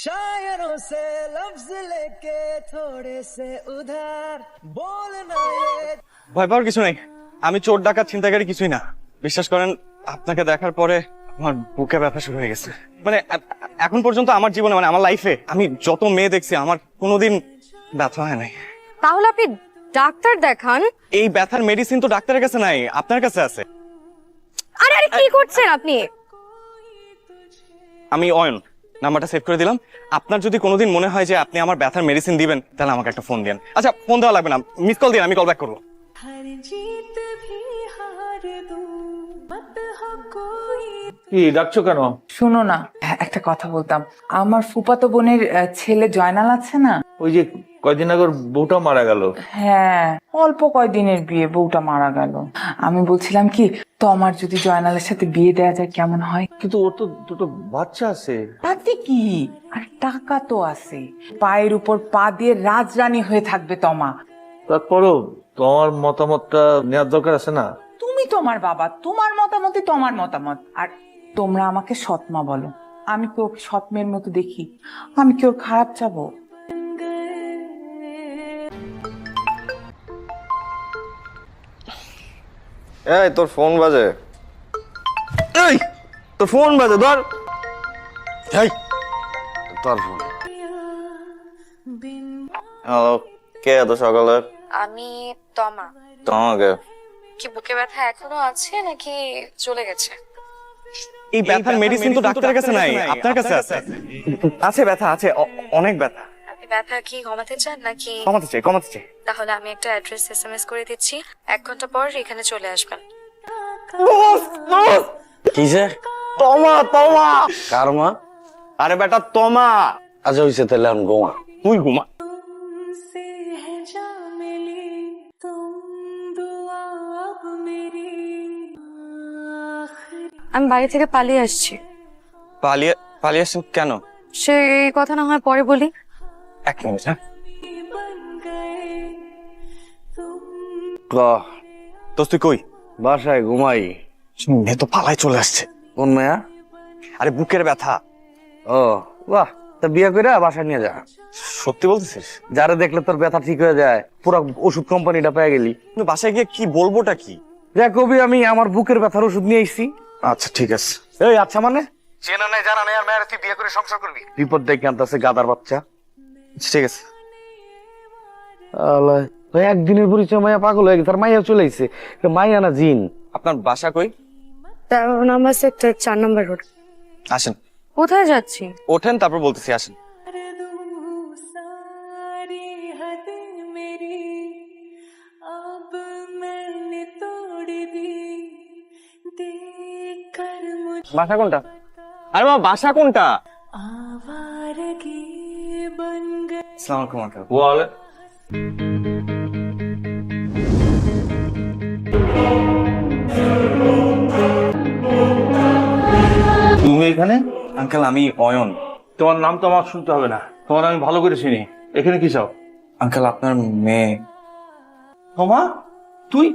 शायरों से लफ्ज लेके थोड़े से उधार बोलना ये। ভয় পাওয়ার কিছু নাই, আমি চোর ডাকাত ছিনতাইকারী কিছুই না। বিশ্বাস করেন, আপনাকে দেখার পরে আমার বুকে ব্যথা শুরু হয়ে গেছে। মানে এখন পর্যন্ত আমার জীবনে, মানে আমার লাইফে আমি যত মেয়ে দেখছি, আমার কোনোদিন ব্যথা হয় নাই। তাহলে আপনি ডাক্তার দেখান। এই ব্যথার মেডিসিন তো ডাক্তারের কাছে নাই, আপনার কাছে আছে। আরে আরে কি করছেন আপনি? আমি অয়ন, নাম্বারটা সেভ করে দিলাম। আপনার যদি কোনোদিন মনে হয় যে আপনি আমার ব্যথার মেডিসিন দিবেন, তাহলে আমাকে একটা ফোন দেন। আচ্ছা, ফোন দেওয়া লাগবে না, মিস কল দিন, আমি কল ব্যাক করবো। কি ডাকছো কেন? শোনো না, একটা কথা বলতাম। আমার ফুফাতো বোনের ছেলে জয়নাল আছে না? ওই যে কয়দিন আগে ওর বউটা মারা গেল। হ্যাঁ, অল্প কয়দিনের বিয়ে, বউটা মারা গেল। আমি বলছিলাম কি, তোমার যদি জয়নালের সাথে বিয়ে দেওয়া যায় কেমন হয়? কিন্তু ওর তো দুটো বাচ্চা আছে। তাতে কি, আর টাকা তো আছে। পায়ের উপর পা দিয়ে রাজরানী হয়ে থাকবে তমা। তারপরও তোমার মতামতটা নেওয়ার দরকার আছে না? তুমি তোমার বাবা, তোমার মতামতই তোমার মতামত। আর তোমরা আমাকে সৎমা বলো। আমি কি ওকে সৎমের মতো দেখি? আমি কি ওর খারাপ চাবো? এই তোর ফোন বাজে। এই তোর ফোন বাজে, ধর। এই তোর ফোন। হ্যালো, কে এত সকালে? আমি তমা। তোমাকে কি বুকে ব্যথা এখনো আছে নাকি চলে গেছে? এই ব্যথার মেডিসিন তো ডাক্তারের কাছে নাই, আপনার কাছে আছে। আছে, ব্যথা আছে, অনেক ব্যথা। আপনি ব্যথা কি কমাতে চান নাকি? কমাতে চাই, কমাতে চাই। তাহলে আমি একটা অ্যাড্রেস এসএমএস করে দিচ্ছি, 1 ঘন্টা পর এখানে চলে আসবেন। কিসে? তমা, তমা। কার মা? আরে বেটা তমা। আচ্ছা হইছে, তাহলে আমি ঘুমা। তুই ঘুমা। আমি বাড়ি থেকে পালিয়ে আসছি। পালিয়ে পালিয়ে আসছেন কেন? সে এই কথা না হয় পরে বলি। এক মিনিট, হ্যাঁ। দোস্ত তুই কই? বাসায় ঘুমাই। মেয়ে তো পালায় চলে আসছে। কোন মেয়া? আরে বুকের ব্যথা। ও বাহ, তা বিয়ে করে বাসায় নিয়ে যা। সত্যি বলতেছিস? যারা দেখলে তোর ব্যথা ঠিক হয়ে যায়, পুরো ওষুধ কোম্পানিটা পেয়ে গেলি। কিন্তু বাসায় গিয়ে কি বলবোটা কি? যা কবি, আমি আমার বুকের ব্যথার ওষুধ নিয়ে এসেছি। আচ্ছা ঠিক আছে। এই আচ্ছা মানে চেনা নাই জানা নাই আর মেয়ের তুই বিয়ে করে সংসার করবি? বিপদ ডেকে আনতেছে গাদার বাচ্চা। ঠিক আছে। ওই একদিনের পরিচয় মাইয়া পাগল হয়ে গেছে, তার মাইয়া চলে এসেছে। মাইয়া না জিন। আপনার বাসা কই? 13 নম্বর সেক্টর 4 নম্বর রোড। আসেন। কোথায় যাচ্ছি? ওঠেন, তারপর বলতেছি, আসেন। বাসা কোনটা? আরে বাবা, বাসা কোনটা? আসসালামু আলাইকুম আঙ্কেল। ওয়ালে তুমি এখানে? আঙ্কেল আমি অয়ন। তোমার নাম তো আমার শুনতে হবে না, তোমার আমি ভালো করে চিনি। এখানে কি চাও? আঙ্কেল আপনার মেয়ে। তোমা, তুই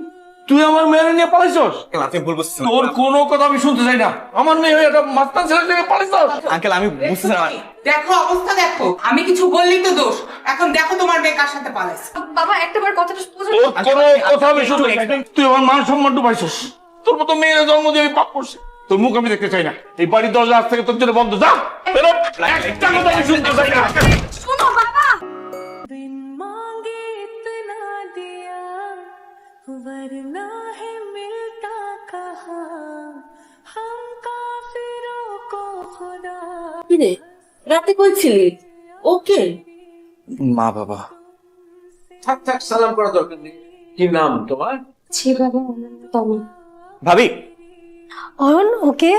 তুই আমার মেয়ে নিয়ে পালাইছস? আপনি ভুল বুঝছেন। তোর কোনো কথা আমি শুনতে চাই না। আমার মেয়ে হয়ে একটা মাস্তান ছেলে নিয়ে পালাইছস? আঙ্কেল আমি বুঝতেছি না। দেখো অবস্থা দেখো, আমি কিছু বললেই তো দোষ। এখন দেখো তোমার মেয়ে কার সাথে পালাইছে। বাবা একটাবার কথাটা বুঝুন। তোর কোনো কথা আমি শুনতে চাই না। তুই আমার মান সম্মান ডুবাইছস। তোর মতো মেয়ের জন্ম দিয়ে আমি পাপ করছি। তোর মুখ আমি দেখতে চাই না। এই বাড়ির দরজা আজ থেকে তোর জন্য বন্ধ। যা বেরো, একটা কথা আমি শুনতে চাই না। শোনো বাবা। কিরে রাতে কইছিলি ওকে? মা বাবা। থাক থাক, সালাম করা দরকার নেই। কি নাম তোমার? ছি বাবা, তমা। ভাবি। অয়ন, ওকে?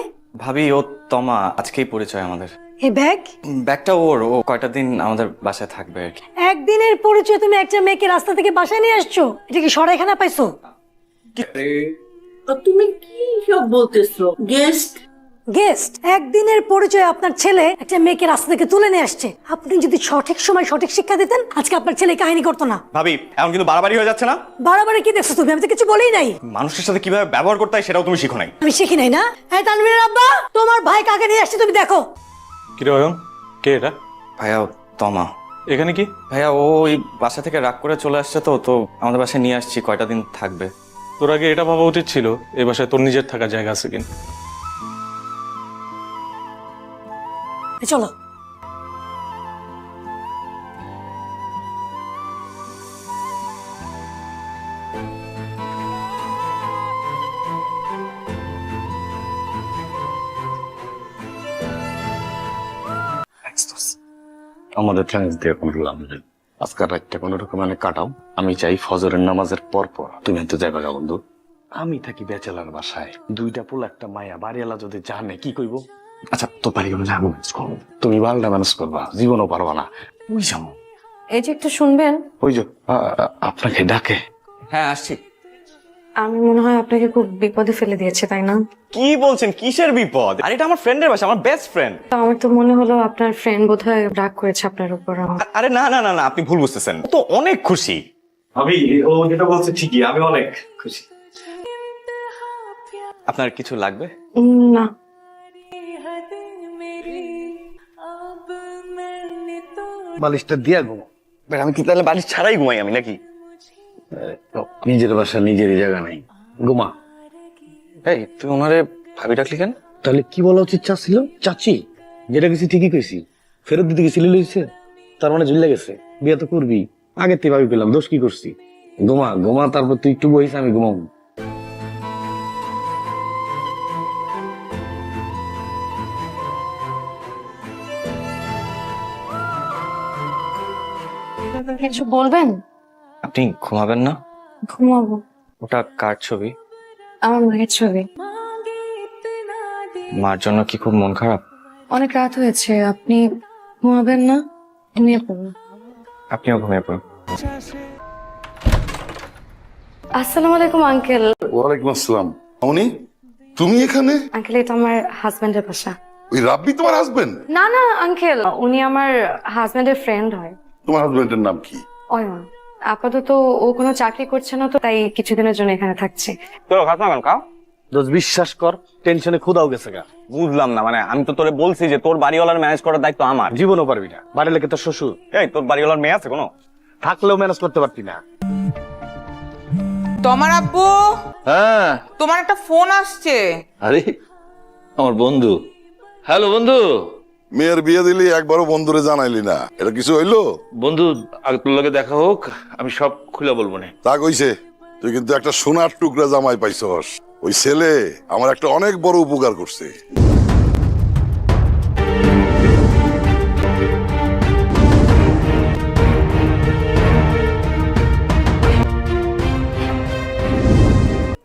ভাবি ও তমা, আজকেই পরিচয় আমাদের। এ ব্যাগ? ব্যাগটা ওর, ও কয়টা দিন আমাদের বাসায় থাকবে আর কি। একদিনের পরিচয় তুমি একটা মেয়েকে রাস্তা থেকে বাসায় নিয়ে আসছো? এটা কি সরাইখানা পাইছো? তুমি কি সব বলতেছো? গেস্ট? গেস্ট? একদিনের পরিচয় আপনার ছেলে একটা মেয়েকে রাস্তা থেকে তুলে নিয়ে আসছে। আপনি যদি সঠিক সময় সঠিক শিক্ষা দিতেন, আজকে আপনার ছেলে কাহিনী করতো না। ভাবি এখন কিন্তু বাড়াবাড়ি হয়ে যাচ্ছে না? বাড়াবাড়ি কি দেখছো তুমি? আমি তো কিছু বলেই নাই। মানুষের সাথে কিভাবে ব্যবহার করতে হয় সেটাও তুমি শিখো নাই। আমি শিখি নাই না? হ্যাঁ তানভীরের আব্বা, তোমার ভাই কাকে নিয়ে আসছে তুমি দেখো। কিরে অয়ন, কে এটা? ভাইয়া তমা। এখানে কি? ভাইয়া ও ওই বাসা থেকে রাগ করে চলে আসছে, তো আমাদের বাসায় নিয়ে আসছি, কয়টা দিন থাকবে। তোর আগে এটা ভাবা উচিত ছিল এই বাসায় তোর নিজের থাকার জায়গা আছে কিনা। চলো। আমাদের থ্যাঙ্কস দিয়ে কোনো লাভ নেই। আজকাল রাতটা কোনো রকম মানে কাটাও। আমি চাই ফজরের নামাজের পর পর তুমি তো যাইবা গা বন্ধু। আমি থাকি ব্যাচেলার বাসায়, দুইটা পোলা একটা মায়া, বাড়িওয়ালা যদি জানে কি কইব। আচ্ছা তোর বাড়ি গেলে যাবো, তুমি বালটা ম্যানেজ করবা, জীবনও পারবা না। ওই যাবো, এই যে একটু শুনবেন। ওই যে আপনাকে ডাকে। হ্যাঁ আসছি। আমি মনে হয় আপনাকে খুব বিপদে ফেলে দিয়েছে, তাই না? কি বলছেন, কিসের বিপদ? আর এটা আমার ফ্রেন্ডের বাসা, আমার বেস্ট ফ্রেন্ড। তো আমার তো মনে হলো আপনার ফ্রেন্ড বোধহয় রাগ করেছে আপনার উপর। আরে না না না না, আপনি ভুল বুঝতেছেন, ও তো অনেক খুশি। আমি ও যেটা বলছে ঠিকই, আমি অনেক খুশি। আপনার কিছু লাগবে? না। বালিশটা দিয়া ঘুমো। আমি কি তাহলে বালিশ ছাড়াই ঘুমাই আমি নাকি? নিজের বাসা নিজেরই জায়গা নাই, ঘুমা। এই তুই ওনারে ভাবি ডাকলি কেন? তাহলে কি বলা উচিত ছিল? চাচি। যেটা গেছি ঠিকই কইছি, ফেরত দিতে গেছিলি লইছে, তার মানে ঝুলে গেছে। বিয়ে তো করবি, আগে থেকে ভাবি পেলাম, দোষ কি করছি? ঘুমা ঘুমা, তারপর তুই একটু বহিস, আমি ঘুমাবো। কিছু বলবেন? আপনি ঘুমাবেন না? ঘুমাবো। ওটা কার ছবি? আমার মায়ের ছবি। মার জন্য কি খুব মন খারাপ? অনেক রাত হয়েছে, আপনি ঘুমাবেন না? ঘুমিয়ে পড়ুন। আপনিও ঘুমিয়ে পড়ুন। আসসালামু আলাইকুম আঙ্কেল। ওয়ালাইকুম আসসালাম। মামনি, তুমি এখানে? আঙ্কেল, এটা আমার হাজবেন্ডের বাসা। ওই রাব্বি তোমার হাজবেন্ড? না না আঙ্কেল, উনি আমার হাজবেন্ডের ফ্রেন্ড হয়। তোমার হাজবেন্ডের নাম কি? অয়ন। আপাতত ও কোনো চাকরি করছে না, তো তাই কিছুদিনের জন্য এখানে থাকছে। তোর খাস না কেন খাও? দোষ বিশ্বাস কর, টেনশনে ক্ষুদাও গেছে গা। বুঝলাম না, মানে আমি তো তোরে বলছি যে তোর বাড়িওয়ালার ম্যানেজ করার দায়িত্ব আমার। জীবনও পারবি না, বাড়ি লেগে তোর শ্বশুর। এই তোর বাড়িওয়ালার মেয়ে আছে কোনো? থাকলেও ম্যানেজ করতে পারতি না। তোমার আব্বু, হ্যাঁ। তোমার একটা ফোন আসছে। আরে আমার বন্ধু। হ্যালো বন্ধু। মেয়ের বিয়ে দিলি, একবারও বন্ধুরে জানাইলি না, এটা কিছু হইলো? বন্ধু আগে তোর লগে দেখা হোক, আমি সব খুলে বলবো না। তা কইছে, তুই কিন্তু একটা সোনার টুকরা জামাই পাইছস। ওই ছেলে আমার একটা অনেক বড় উপকার করছে।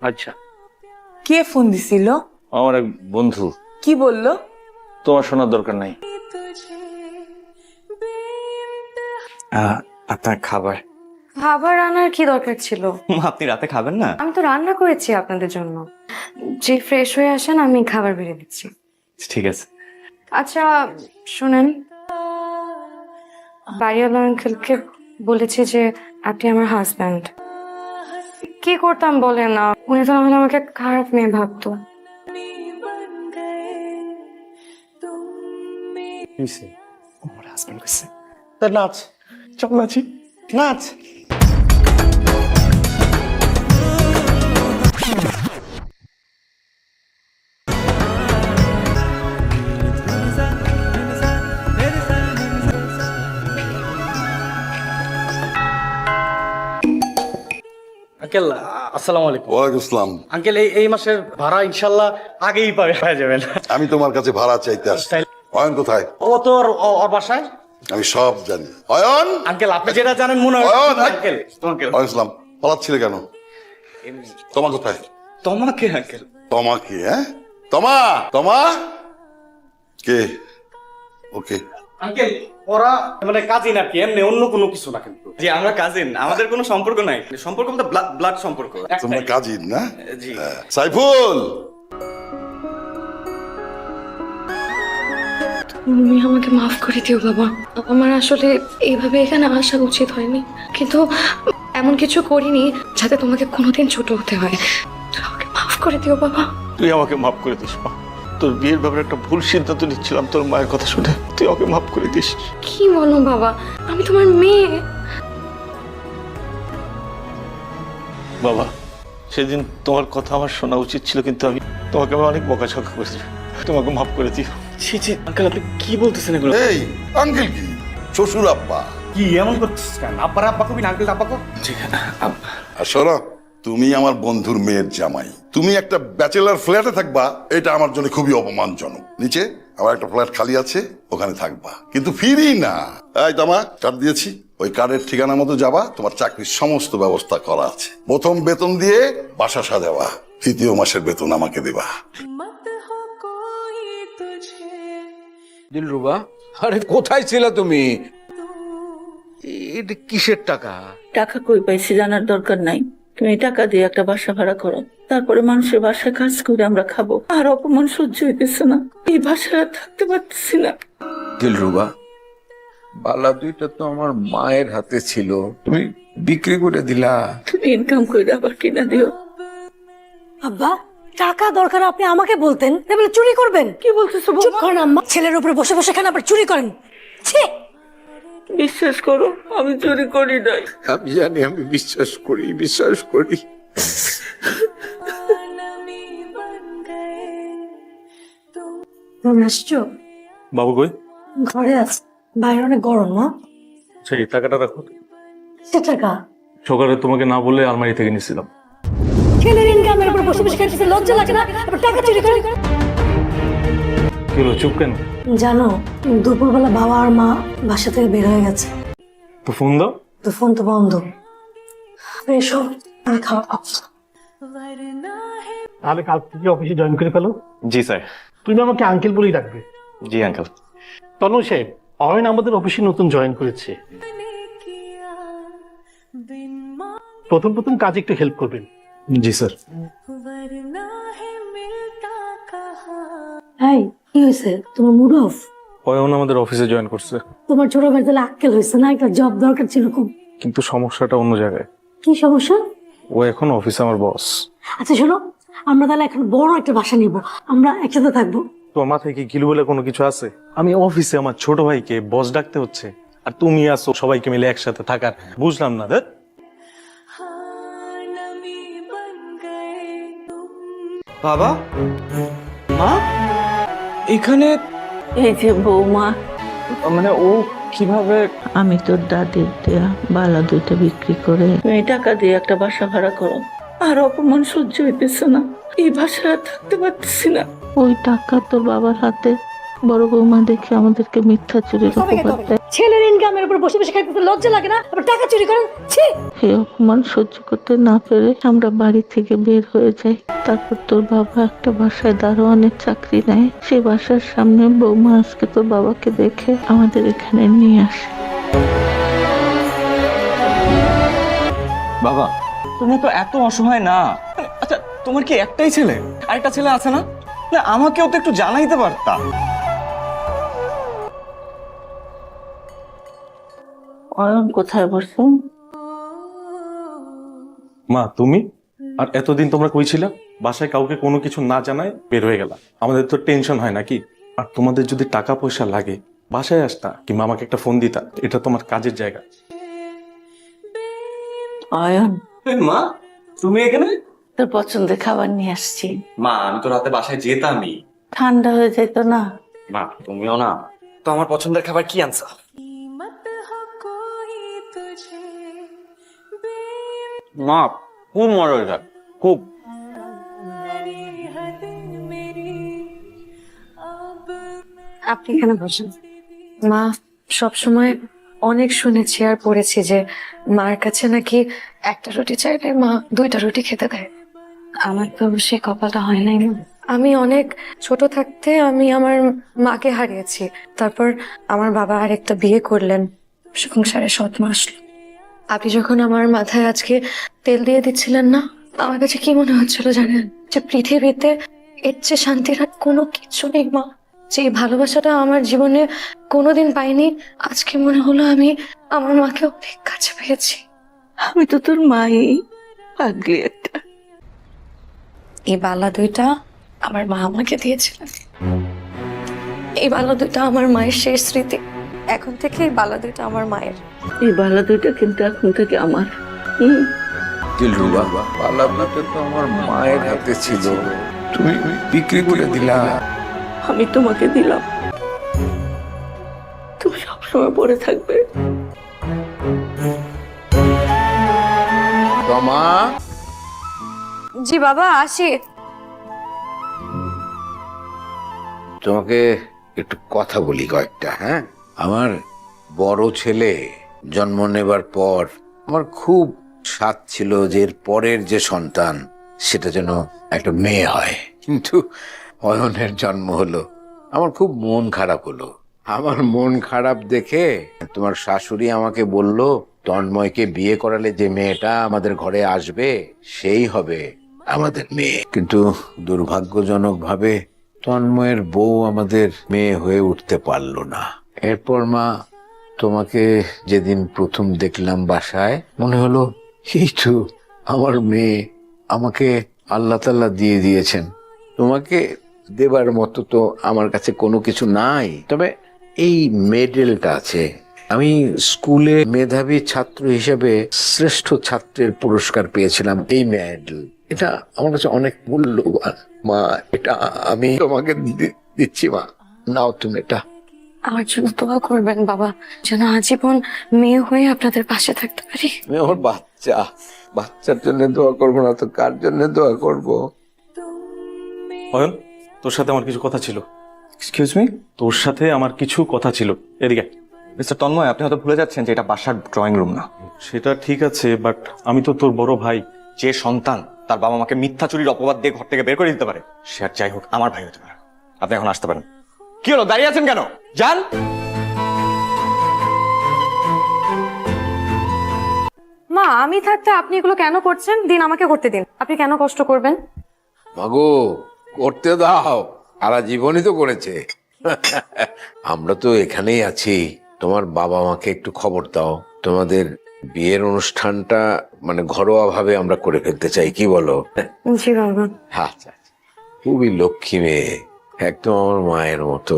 আচ্ছা, কে ফোন দিছিল? আমার এক বন্ধু। কি বললো? তোমার শোনার দরকার নাই। আপনার খাবার। খাবার আনার কি দরকার ছিল? আপনি রাতে খাবেন না? আমি তো রান্না করেছি আপনাদের জন্য। যে ফ্রেশ হয়ে আসেন, আমি খাবার বেড়ে দিচ্ছি। ঠিক আছে। আচ্ছা শুনেন, বাড়িওয়ালা আঙ্কেলকে বলেছি যে আপনি আমার হাজব্যান্ড। কি করতাম বলেন না, উনি তো নাহলে আমাকে খারাপ মেয়ে ভাবতো। আমার হাজবেন্ড কইছে। তা নাচ, চল নাচি। নাচ। আঙ্কেল আসসালামু আলাইকুম। ওয়ালাইকুম আসসালাম। আঙ্কেল এই মাসের ভাড়া ইনশাল্লাহ আগেই পেয়ে যাবেন। আমি তোমার কাছে ভাড়া চাইতে আসছি। অয়ন কোথায়? ও তো ওর বাসায়। আমি সব জানি। অয়ন, আঙ্কেল আপনি যেটা জানেন মনে হয়। অয়ন, আঙ্কেল ওয়ালাইকুম আসসালাম। পালাচ্ছিলে কেন? তোমা কোথায়? তোমাকে আঙ্কেল? তোমা কি? হ্যাঁ, তোমা। তোমা কে? ওকে আঙ্কেল ওরা মানে কাজিন আর কি, এমনি অন্য কোনো কিছু না। কিন্তু জি আমরা কাজিন, আমাদের কোনো সম্পর্ক নাই। সম্পর্ক মতো ব্লাড সম্পর্ক। তোমরা কাজিন না? জি। সাইফুল, তুমি আমাকে মাফ করে দিও বাবা। আমার আসলে এইভাবে এখানে আসা উচিত হয়নি, কিন্তু এমন কিছু করিনি যাতে তোমাকে কোনোদিন ছোট হতে হয়। আমাকে মাফ করে দিও বাবা। তুই আমাকে মাফ করে দিস মা। তোর বিয়ের ব্যাপারে একটা ভুল সিদ্ধান্ত নিচ্ছিলাম তোর মায়ের কথা শুনে, তুই ওকে মাফ করে দিস। কি বলো বাবা, আমি তোমার মেয়ে। বাবা, সেদিন তোমার কথা আমার শোনা উচিত ছিল, কিন্তু আমি অনেক বকাঝকা করেছি, তোমাকে মাফ করে দিও। ছি ছি আঙ্কেল, আপনি কি বলতেছেন এগুলো? এই আঙ্কেল কি শ্বশুর আব্বা? কি এমন করছিস কেন? আব্বার আব্বা কবি না আঙ্কেল আব্বা কো? আর শোনো, তুমি আমার বন্ধুর মেয়ের জামাই, তুমি একটা ব্যাচেলার ফ্ল্যাটে থাকবা, এটা আমার জন্য খুবই অপমানজনক। নিচে আমার একটা ফ্ল্যাট খালি আছে, ওখানে থাকবা, কিন্তু ফিরি না। এই তোমা কার্ড দিয়েছি, ওই কার্ডের ঠিকানা মতো যাবা, তোমার চাকরির সমস্ত ব্যবস্থা করা আছে। প্রথম বেতন দিয়ে বাসা সাজাবা, তৃতীয় মাসের বেতন আমাকে দেবা। দিলরুবা, আরে কোথায় ছিল তুমি? এটা কিসের টাকা? টাকা কই পাইছি জানার দরকার নাই। তুমি টাকা দিয়ে একটা বাসা ভাড়া করো, তারপরে মানুষের বাসায় কাজ করে আমরা খাবো। আর অপমান সহ্য হইতেছে না, এই বাসায় আর থাকতে পারতেছি না। দিলরুবা, বালা দুইটা তো আমার মায়ের হাতে ছিল, তুমি বিক্রি করে দিলা। তুমি ইনকাম করে আবার কিনা দিও। আব্বা, টাকা দরকার আপনি আমাকে বলতেন, এবারে চুরি করবেন? কি বলতেছো চুপ বৌমা? করেন আম্মা, ছেলের উপরে বসে বসে খান আবার চুরি করেন। ছি! বিশ্বাস করো, আমি চুরি করি নাই। আমি জানি, আমি বিশ্বাস করি। তুমি আসছো? বাবু কই? ঘরে আছে, বাইরে অনেক গরম না? সেই টাকাটা রাখো। সে টাকা সকালে তোমাকে না বলে আলমারি থেকে নিয়েছিলাম। ছেলের ইনকামের উপর বসে বসে খাইতেছে, লজ্জা লাগে না? আবার টাকা চুরি করে। কি হলো, চুপ কেন? জানো, দুপুরবেলা বাবা আর মা বাসা থেকে বের হয়ে গেছে, তো ফোন দাও। তো ফোন তো বন্ধ। এসো, আমি খাওয়া খাবো। তাহলে কাল থেকে অফিসে জয়েন করে ফেলো। জি স্যার। তুমি আমাকে আঙ্কেল বলেই ডাকবে। জি আঙ্কেল। তনু সাহেব, অয়ন আমাদের অফিসে নতুন জয়েন করেছে। প্রথম কাজে একটু হেল্প করবেন। জি স্যার। এই, কি হয়েছে? তোমার মুড অফ? অয়ন আমাদের অফিসে জয়েন করছে, তোমার ছোট ভাই তাহলে আক্কেল হয়েছে না? একটা জব দরকার ছিল খুব। কিন্তু সমস্যাটা অন্য জায়গায়। কি সমস্যা? ও এখন অফিসে আমার বস। আচ্ছা শোনো, আমরা তাহলে এখন বড় একটা বাসা নিব, আমরা একসাথে থাকবো। তোমার মাথায় কি গিলু বলে কোনো কিছু আছে? আমি অফিসে আমার ছোট ভাইকে বস ডাকতে হচ্ছে, আর তুমি আসো সবাইকে মিলে একসাথে থাকার। বুঝলাম না। বাবা, মা, এখানে এই যে বৌমা, মানে ও কিভাবে? আমি তোর দাদির দেয়া বালা দুইটা বিক্রি করে তুমি টাকা দিয়ে একটা বাসা ভাড়া করো। আর অপমান সহ্য হইতেছে না, এই বাসায় আর থাকতে পারতেছি না। ওই টাকা তোর বাবার হাতে বড় বৌমা দেখে আমাদেরকে মিথ্যা চুরির অপবাদ দেয়। ছেলের ইনকামের উপর বসে বসে খাইতেছে, লজ্জা লাগে না? আবার টাকা চুরি করেন। ছি! এই অপমান সহ্য করতে না পেরে আমরা বাড়ি থেকে বের হয়ে যাই। তারপর তোর বাবা একটা বাসায় দারোয়ানের চাকরি নেয়। সেই বাসার সামনে বৌমা আজকে তোর বাবাকে দেখে আমাদের এখানে নিয়ে আসে। বাবা, তুমি তো এত অসহায় না। আচ্ছা, তোমার কি একটাই ছেলে? আরেকটা ছেলে আছে না? না, আমাকেও তো একটু জানাইতে পারতা। অয়ন কোথায় বসে? মা, তুমি আর এতদিন তোমরা কই ছিলা? বাসায় কাউকে কোনো কিছু না জানায় বের হয়ে গেলা। আমাদের তো টেনশন হয় নাকি? আর তোমাদের যদি টাকা পয়সা লাগে বাসায় আসতা, কিংবা আমাকে একটা ফোন দিতা। এটা তোমার কাজের জায়গা। অয়ন, মা, তুমি এখানে? তোর পছন্দের খাবার নিয়ে আসছি। মা, আমি তো রাতে বাসায় যেতামই। ঠান্ডা হয়ে যেত না? মা, তুমিও না তো আমার পছন্দের খাবার কি আনছা? মা, খুব মজা হয়েছে, খুব। আপনি এখানে বসেন। মা, সবসময় অনেক শুনেছি আর পড়েছি যে মার কাছে নাকি একটা রুটি চাইলে মা দুইটা রুটি খেতে দেয়। আমার তো সে কপালটা হয় নাই। আমি অনেক ছোট থাকতে আমি আমার মাকে হারিয়েছি। তারপর আমার বাবা আরেকটা বিয়ে করলেন, সংসারে 7 মাস। আপনি যখন আমার মাথায় আজকে তেল দিয়ে দিচ্ছিলেন না, আমার কাছে কি মনে হচ্ছিল জানেন? যে পৃথিবীতে এর চেয়ে শান্তির আর কোনো কিছু নেই মা। যে ভালোবাসাটা আমার জীবনে কোনোদিন পাইনি, আজকে মনে হলো আমি আমার মাকে অনেক কাছে পেয়েছি। আমি তো তোর মাই, পাগলি একটা। এই বালা দুইটা আমার মা আমাকে দিয়েছিলেন। এই বালা দুইটা আমার মায়ের শেষ স্মৃতি। এখন থেকে এই বালা দুইটা আমার মায়ের। এই বালা দুইটা কিন্তু এখন থেকে আমার। দিলরুবা, বালা দুইটা তো আমার মায়ের হাতে ছিল, তুমি বিক্রি করে দিলা। আমি তোমাকে দিলাম, তুমি সবসময় পড়ে থাকবে। রমা, জি বাবা, আসি। তোমাকে একটু কথা বলি কয়েকটা। হ্যাঁ, আমার বড় ছেলে জন্ম নেবার পর আমার খুব স্বাদ ছিল যে এর পরের যে সন্তান সেটা যেন একটা মেয়ে হয়, কিন্তু অয়নের জন্ম হলো। আমার খুব মন খারাপ হলো। আমার মন খারাপ দেখে তোমার শাশুড়ি আমাকে বলল, তন্ময়কে বিয়ে করালে যে মেয়েটা আমাদের ঘরে আসবে সেই হবে আমাদের মেয়ে। কিন্তু দুর্ভাগ্যজনক ভাবে তন্ময়ের বউ আমাদের মেয়ে হয়ে উঠতে পারলো না। এরপর মা, তোমাকে যেদিন প্রথম দেখলাম বাসায়, মনে হলো এই তো আমার মেয়ে, আমাকে আল্লাহ তাআলা দিয়ে দিয়েছেন। তোমাকে দেবার মতো তো আমার কাছে কোনো কিছু নাই, তবে এই মেডেলটা আছে। আমি স্কুলে মেধাবী ছাত্র হিসেবে শ্রেষ্ঠ ছাত্রের পুরস্কার পেয়েছিলাম। এই মেডেল, এটা আমার কাছে অনেক মূল্যবান মা। এটা আমি তোমাকে দিচ্ছি মা, নাও তুমি এটা। আমার জন্য দোয়া করবেন বাবা, যেন আজীবন মেয়ে হয়ে আপনাদের পাশে থাকতে পারি। আমি আমার বাচ্চা, বাচ্চার জন্য দোয়া করবো না তো কার জন্য দোয়া করবো? অয়ন, তোর সাথে আমার কিছু কথা ছিল। এক্সকিউজ মি, তোর সাথে আমার কিছু কথা ছিল, এদিকে। মিস্টার তন্ময়, আপনি হয়তো ভুলে যাচ্ছেন যে এটা বাসার ড্রয়িং রুম না। সেটা ঠিক আছে, বাট আমি তো তোর বড় ভাই। যে সন্তান তার বাবা মাকে মিথ্যা চুরির অপবাদ দিয়ে ঘর থেকে বের করে দিতে পারে, সে আর যাই হোক আমার ভাই হতে পারে। আপনি এখন আসতে পারেন। কি হলো, দাঁড়িয়ে আছেন কেন? যান। মা, আমি থাকতে আপনি এগুলো কেন করছেন? দিন, আমাকে করতে দিন। আপনি কেন কষ্ট করবেন? মাগো, করতে দাও, সারা জীবনই তো করেছে। আমরা তো এখানেই আছি। তোমার বাবা মাকে একটু খবর দাও, তোমাদের বিয়ের অনুষ্ঠানটা মানে ঘরোয়া ভাবে আমরা করে ফেলতে চাই, কি বলো? জি বাবা। আচ্ছা, খুবই লক্ষ্মী মেয়ে, একদম আমার মায়ের মতো।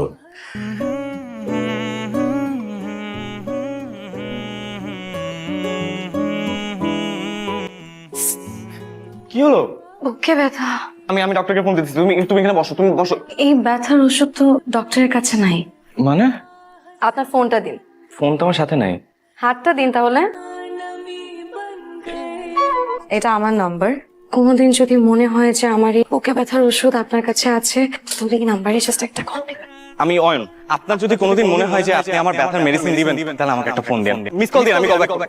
কি হলো? বুকে ব্যথা। আমি ডক্টরকে ফোন দিচ্ছি, তুমি এখানে বসো, তুমি বসো। এই ব্যথার ওষুধ তো ডক্টরের কাছে নাই। মানে? আপনার ফোনটা দিন। ফোন তো আমার সাথে নাই। হাতটা দিন তাহলে। এটা আমার নাম্বার। কোনোদিন যদি মনে হয় যে আমার এই বুকে ব্যথার ওষুধ আপনার কাছে আছে, তাহলে এই নাম্বারে জাস্ট একটা কল দিবেন। আমি অয়ন, আপনার যদি কোনোদিন মনে হয় যে আপনি আমার ব্যথার মেডিসিন দিবেন, তাহলে আমাকে একটা ফোন দিন, মিস কল দিন, আমি কল ব্যাক করব।